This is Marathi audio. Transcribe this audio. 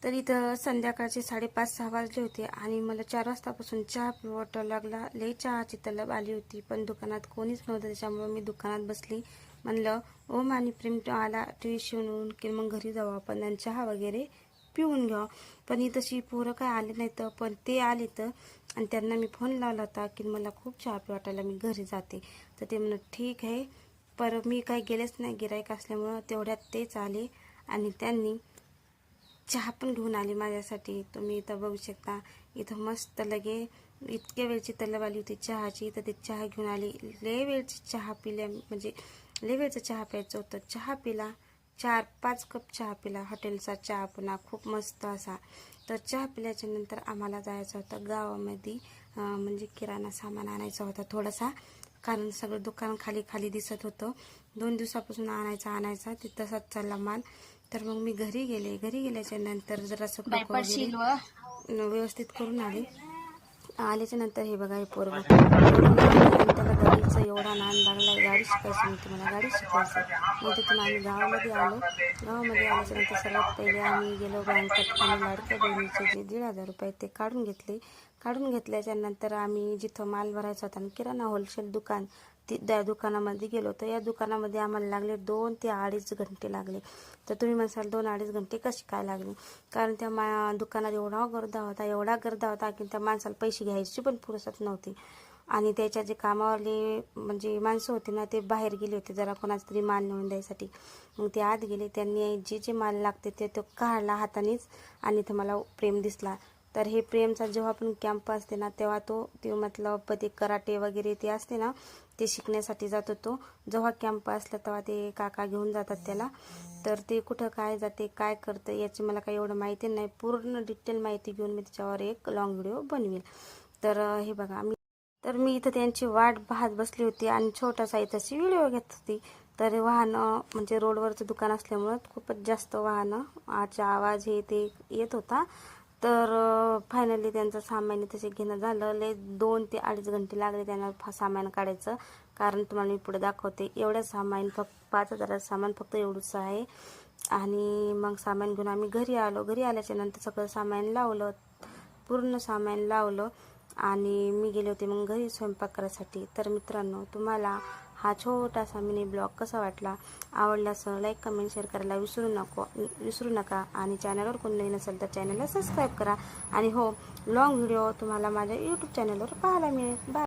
तर इथं संध्याकाळचे 5:30-6 वाजले होते आणि मला 4 वाजतापासून चहा पिऊ वाटायला लागला. लई चहाची तलब आली होती, पण दुकानात कोणीच नव्हतं. त्याच्यामुळे मी दुकानात बसली. म्हणलं ओम आणि प्रेम आला टी व्ही शिवून की मग घरी जाऊ आपण आणि चहा वगैरे पिऊन घ्यावं. पण तशी पोरं काय आले नाही तर, पण ते आले तर आणि त्यांना मी फोन लावला होता की मला खूप चहा पिऊ वाटायला, मी घरी जाते. तर ते म्हणत ठीक आहे. पर मी काही गेलेच नाही, गिराईक असल्यामुळं. तेवढ्यात तेच आले आणि त्यांनी चहा पण घेऊन आली माझ्यासाठी. तुम्ही इथं बघू शकता. इथं मस्त लगे इतक्या वेळची तलब आली होती चहाची, तर ते चहा घेऊन आली. लय वेळची चहा पिल्या, म्हणजे लय वेळचं चहा प्यायचं होतं. चहा पिला, 4-5 कप चहा पिला. हॉटेलचा चहा पुन्हा खूप मस्त असा. तर चहा पिल्याच्या नंतर आम्हाला जायचं होतं गावामध्ये, म्हणजे किराणा सामान आणायचा होता थोडासा, कारण सगळं दुकान खाली खाली दिसत होतं. 2 दिवसापासून आणायचा ते तसाच चालला माल. तर मग मी घरी गेले. घरी गेल्याच्या नंतर जरासं डोकं वगैरे व्यवस्थित करून आल्याच्या नंतर हे बघा, हे पोरगं एवढं लहान आहे आणि त्याला गाडीचा एवढा नाद लागला. गाडी शिकायची म्हणते, मला गाडी शिकायची. मग तिथून आम्ही गावामध्ये आलो. गावामध्ये आल्याच्या नंतर सर्वात पहिले आम्ही गेलो बँकेत आणि लाडक्या बहिणीचे जे 1,500 रुपये ते काढून घेतले. काढून घेतल्याच्या नंतर आम्ही जिथं माल भरायचा होता, किराणा होलसेल दुकान, त्या दुकानामध्ये गेलो. तर या दुकानामध्ये आम्हाला लागले 2 ते 2.5 घंटे लागले. तर तुम्ही म्हणसाल 2-2.5 घंटे कशी काय लागले? कारण त्या दुकानात एवढा गर्दा होता की त्या माणसाला पैसे घ्यायची पण फुरसत नव्हती. आणि त्याच्या जे कामावाले म्हणजे माणसं होते ना, ते बाहेर गेले होते जरा कोणाचा तरी माल नेऊन द्यायसाठी. मग ते आत गेले. त्यांनी जे माल लागते ते तो काढला हातानेच आणि इथं मला प्रेम दिसला. तर हे प्रेमचा जेव्हा पण कॅम्प असते ना, तेव्हा ते मतलब ते कराटे वगैरे ते असते ना, ते शिकण्यासाठी जात होतो. जेव्हा कॅम्प असला तेव्हा ते काका घेऊन जातात त्याला. तर ते कुठं काय जाते, काय करतं, याची मला काही एवढं माहिती नाही. पूर्ण डिटेल माहिती घेऊन मी त्याच्यावर एक लॉंग व्हिडिओ बनवेल. तर हे बघा, मी इथं त्यांची वाट पाहत बसली होती आणि छोटासा इथंची व्हिडिओ घेत होती. तर वाहनं, म्हणजे रोडवरचं दुकान असल्यामुळं खूपच जास्त वाहनाचा आवाज हे ते येत होता. तर फायनली त्यांचं सामान तसे घेणं झालं. 2 ते 2.5 घंटे लागले त्यांना सामान काढायचं. कारण तुम्हाला मी पुढे दाखवते. एवढं सामान, फक्त 5,000 सामान फक्त एवढंच आहे. आणि मग सामान घेऊन आम्ही घरी आलो. घरी आल्याच्या नंतर सगळं सामान लावलं, पूर्ण सामान लावलं आणि मी गेले होते मग घरी स्वयंपाक करायसाठी. तर मित्रांनो, तुम्हाला हा छोटासा मिनी ब्लॉग कसा वाटला? आवडल्यास लाईक, कमेंट, शेअर करायला विसरू नका. आणि चॅनलवर कोणी नवीन असेल तर चॅनलला सबस्क्राईब करा. आणि हो, लॉंग व्हिडिओ तुम्हाला माझ्या यूट्यूब चॅनलवर पाहायला मिळेल. बाय.